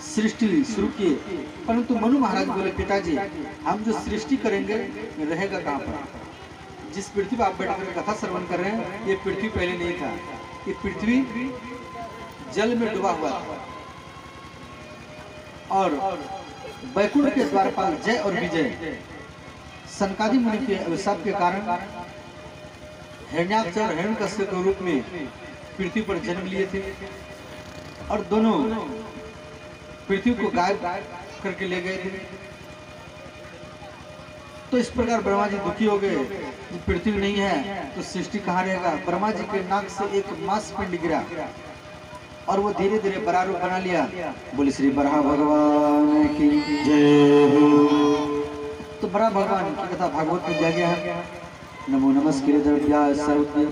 सृष्टि शुरू किए, परंतु मनु महाराज बोले पिताजी हम जो सृष्टि करेंगे रहेगा कहाँ पर? जिस पृथ्वी पर आप बैठकर कथा श्रवण कर रहे हैं ये पृथ्वी पहले नहीं था, ये पृथ्वी जल में डूबा हुआ था। और वैकुंठ के द्वारपाल जय और विजय सनकादि मुनि के अभिशाप के कारण हिरण्याक्ष और हिरण्यकश्यप के रूप में पृथ्वी पर जन्म लिए थे और दोनों पृथ्वी को गायब करके ले गए थे। तो इस प्रकार ब्रह्मा जी दुखी हो गए, पृथ्वी नहीं है तो सृष्टि कहाँ रहेगा। ब्रह्मा जी के नाक से एक मांस पिंड गिरा और वो धीरे धीरे बड़ा रूप बना लिया। बोले श्री बराह भगवान की जय हो। तो बड़ा भगवान की कथा भागवत में दिया गया है। नमो नमस्कृत द्रव्याय सर्वज्ञ।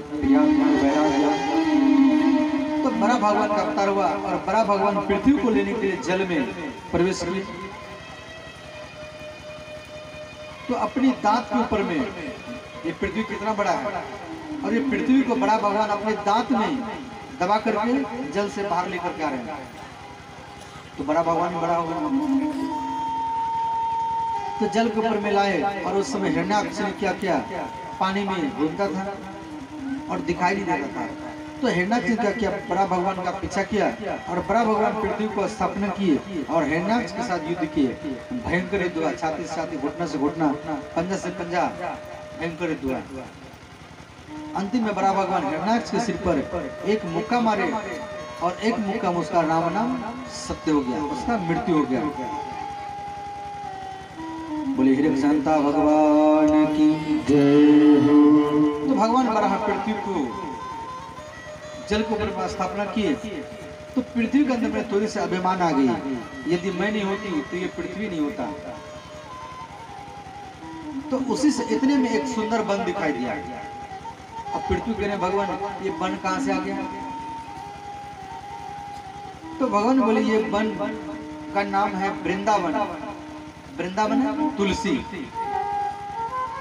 तो बड़ा भगवान का अवतार हुआ और बड़ा भगवान पृथ्वी को लेने के लिए जल में प्रवेश किए। तो अपनी दांत के ऊपर में ये पृथ्वी कितना बड़ा है और ये पृथ्वी को बड़ा भगवान अपने दांत में दबा करके जल से बाहर लेकर के आ रहे हैं। तो बड़ा भगवान बड़ा होगा तो जल के ऊपर में लाए और उस समय हिरण्याक्ष ने क्या किया, पानी में घूमता था और दिखाई नहीं देता था। तो हिरण्याक्ष ने क्या किया, बड़ा भगवान का पीछा किया और बड़ा भगवान पृथ्वी को स्थापना किए और हिरण्याक्ष के साथ युद्ध किए। भयंकर युद्ध हुआ, छाती से छाती, घुटना से घुटना, पंजा से पंजा, भयंकर युद्ध हुआ। अंतिम में बड़ा भगवान हिरण्याक्ष के सिर पर एक मुक्का मारे और एक मुक्का में उसका नाम सत्य हो गया, उसका मृत्यु हो गया। बोले हिरण्यकंता भगवान की जय हो। तो भगवान बराह पृथ्वी को जल के ऊपर स्थापना किए। तो पृथ्वी के अंदर में थोड़ी सी अभिमान आ गई, यदि मैं नहीं होती तो ये पृथ्वी नहीं होता। तो उसी से इतने में एक सुंदर वन दिखाई दिया। अब पृथ्वी कहने भगवान ये वन कहां से आ गया? तो भगवान बोले ये वन का नाम है वृंदावन। वृंदावन है तुलसी।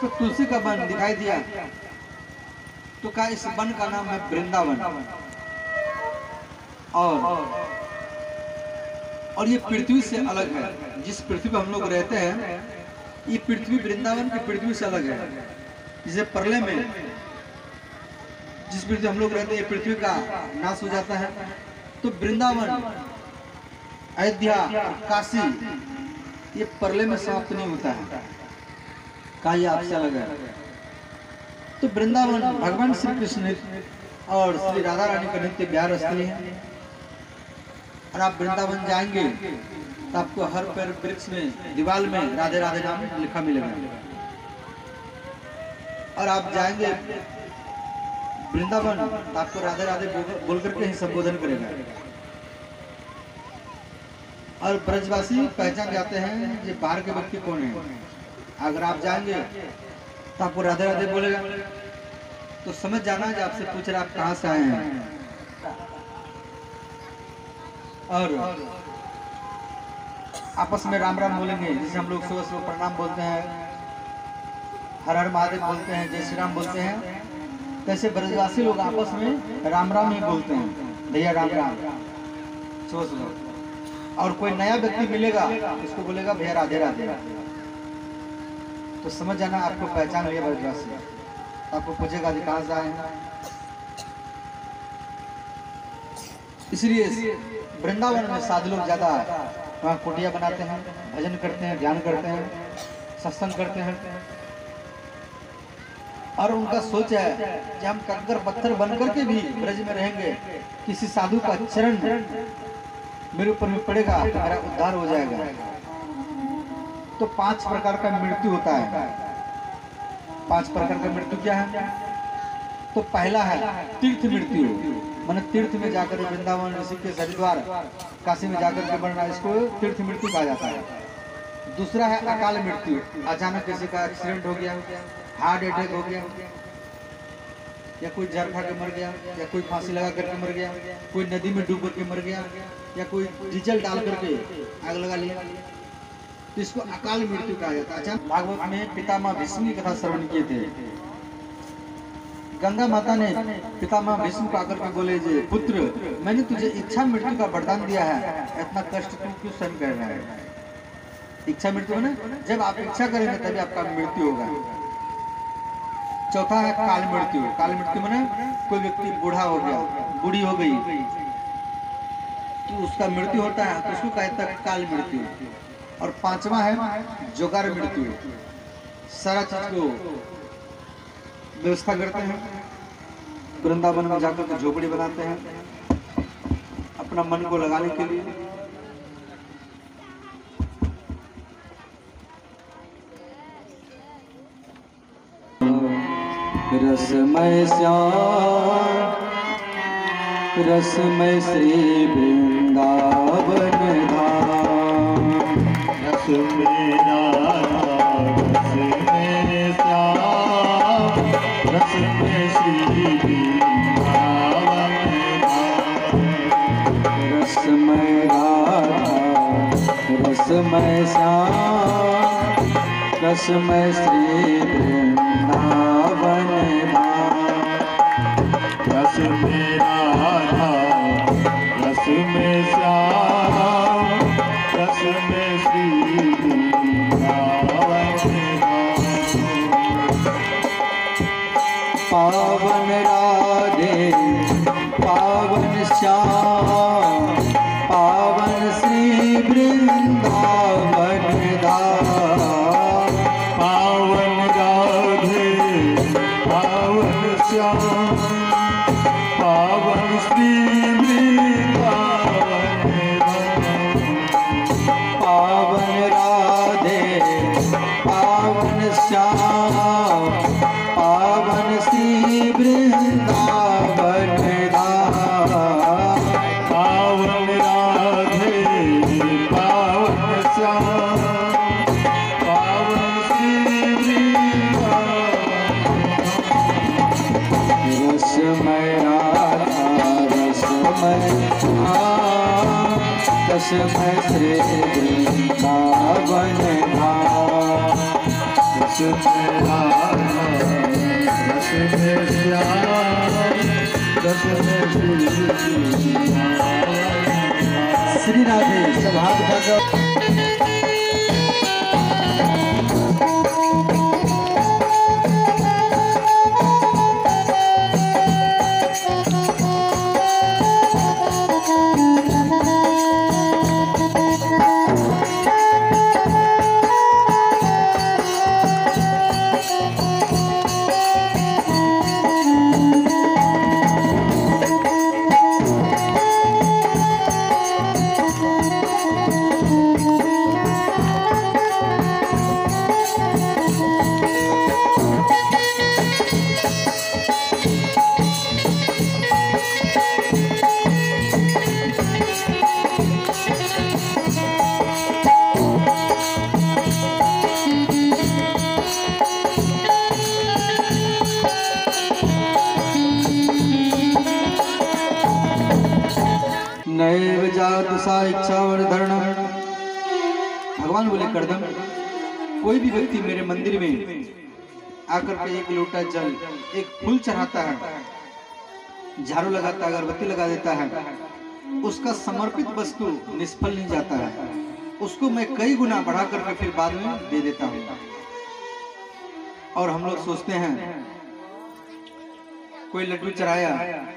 तो तुलसी का वन दिखाई दिया तो क्या इस वन का नाम है वृंदावन। और ये पृथ्वी से अलग है। जिस पृथ्वी पर हम लोग रहते हैं ये पृथ्वी वृंदावन की पृथ्वी से अलग है। जैसे प्रलय में जिस पृथ्वी हम लोग रहते हैं ये पृथ्वी का नाश हो जाता है, तो वृंदावन, अयोध्या, काशी ये प्रलय में समाप्त नहीं होता है। का ये आपसे अलग है। तो वृंदावन भगवान श्री कृष्ण और श्री राधा रानी का नित्य प्यार स्थली है। और आप वृंदावन जाएंगे तो आपको हर पैर वृक्ष में, दीवार में राधे राधे नाम लिखा मिलेगा। और आप जाएंगे वृंदावन तो आपको राधे राधे बोल करके ही संबोधन करेगा। और ब्रजवासी पहचान जाते हैं ये बाहर के व्यक्ति कौन है। अगर आप जाएंगे तो आपको राधे राधे बोलेगा तो समझ जाना कि आपसे पूछ रहा आप कहाँ से आए हैं। और आपस में राम राम बोलेंगे, जैसे हम लोग सुबह सुबह प्रणाम बोलते हैं, हर हर महादेव बोलते हैं, जय श्री राम बोलते हैं, तैसे ब्रजवासी लोग आपस में राम राम ही बोलते हैं, भैया राम राम सुबह सुबह। और कोई नया व्यक्ति मिलेगा उसको बोलेगा भैया राधे राधे। तो समझ जाना आपको पहचान लिया ब्रजवासी। आपको पूछेगा कहाँ से आए हैं। इसलिए वृंदावन में साधु लोग ज्यादा है। वहाँ कुटिया बनाते हैं, भजन करते हैं, ध्यान करते हैं, सत्संग करते हैं। और उनका सोच है कि हम कंकर पत्थर बनकर के भी ब्रज में रहेंगे, किसी साधु का चरण मेरे ऊपर में पड़ेगा तो मेरा उद्धार हो जाएगा। तो 5 प्रकार का मृत्यु होता है। 5 प्रकार का मृत्यु क्या है? तो पहला है तीर्थ मृत्यु, माने तीर्थ में जाकर, वृंदावन, ऋषिकेश, हरिद्वार, काशी में जाकर के मरना, इसको तीर्थ मृत्यु कहा जाता है। दूसरा है अकाल मृत्यु, अचानक किसी का एक्सीडेंट हो गया, हार्ट अटैक हो गया, या कोई जहर खा के मर गया, या कोई फांसी लगा करके मर गया, कोई नदी में डूब करके मर गया, या कोई डीजल डाल करके आग लगा लिया, तो इसको अकाल मृत्यु कहा जाता है। भागवत में पितामह भीष्म की कथा श्रवण किए थे। गंगा माता ने पितामह भीष्म को आकर के बोले जे पुत्र, मैंने तुझे इच्छा मृत्यु का वरदान दिया है, इतना कष्ट तू क्यों सहन कर रहा है? इच्छा मृत्यु ना, जब आप इच्छा करेंगे तभी आपका मृत्यु होगा। चौथा है काल मृत्यु। काल मृत्यु में कोई व्यक्ति बूढ़ा हो गया, बूढ़ी हो गई तो उसका मृत्यु होता है, तो उसको कहते हैं काल मृत्यु। और पांचवा है जोगार मृत्यु। सारा चीज को व्यवस्था करते हैं, वृंदावन में जाकर के झोपड़ी बनाते हैं अपना मन को लगाने के लिए। रसमय श्याम रसमय श्री वृंदावन धाम, रसमय श्याम रसमय श्री वृंदावन धाम, रसमय राधा रसमय श्याम रसमय श्री वृंदावन धाम, रसमय राधा रसमय श्याम रसमय श्री वृंदावन धाम, पावन राधे पावन श्याम पावन श्री वृंदावन धाम, पावन राधे पावन श्याम पावन श्री वृंदावन धाम, पावन राधे पावन श्याम पावन श्री वृंदावन धाम, पावन राधे पावन श्याम पावन श्री वृंदावन, रसमय राधा रसमय श्याम रसमय श्री वृंदावन धाम, रसमय राधा रसमय श्याम रसमय श्री वृंदावन, श्री राधे सब हाथ उठाकर नैव जात सा इच्छावरधरणम। भगवान बोले करदम, कोई भी व्यक्ति मेरे मंदिर में आकर के एक लोटा जल एक फूल चढ़ाता है, झाड़ू लगाता है, अगरबत्ती लगा देता है, उसका समर्पित वस्तु निष्फल नहीं जाता है, उसको मैं कई गुना बढ़ा करके फिर बाद में दे देता हूँ। और हम लोग सोचते हैं कोई लड्डू चढ़ाया,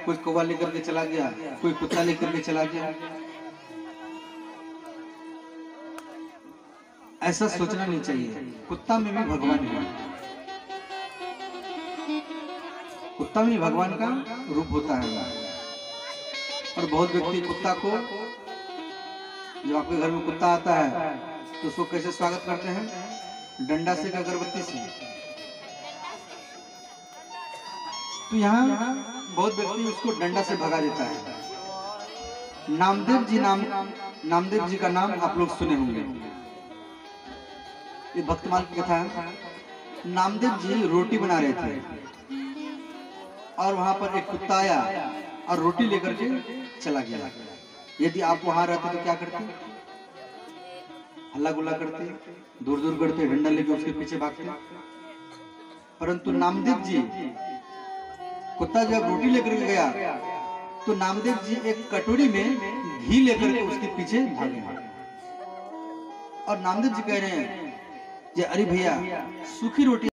कोई कौवा लेकर के चला गया, कोई कुत्ता लेकर के चला गया। ऐसा सोचना नहीं चाहिए। कुत्ता में भी भगवान है, कुत्ता में भगवान का रूप होता है। और बहुत व्यक्ति कुत्ता को, जब आपके घर में कुत्ता आता है तो उसको कैसे स्वागत करते हैं? डंडा से, अगरबत्ती से। तो यहाँ बहुत व्यक्ति उसको डंडा से भगा देता है। नामदेव जी का नाम आप लोग सुने होंगे, ये भक्तमाल की कथा है। नामदेव जी रोटी बना रहे थे और वहां पर एक कुत्ता आया और रोटी लेकर के चला गया। यदि आप वहां रहते तो क्या करते? हल्ला गुल्ला करते, दूर दूर करते, डंडा लेके उसके पीछे भागते। परंतु नामदेव जी कुत्ता जब रोटी लेकर के गया तो नामदेव जी एक कटोरी में घी लेकर के उसके पीछे भागे। और नामदेव जी कह रहे हैं कि अरे भैया सूखी रोटी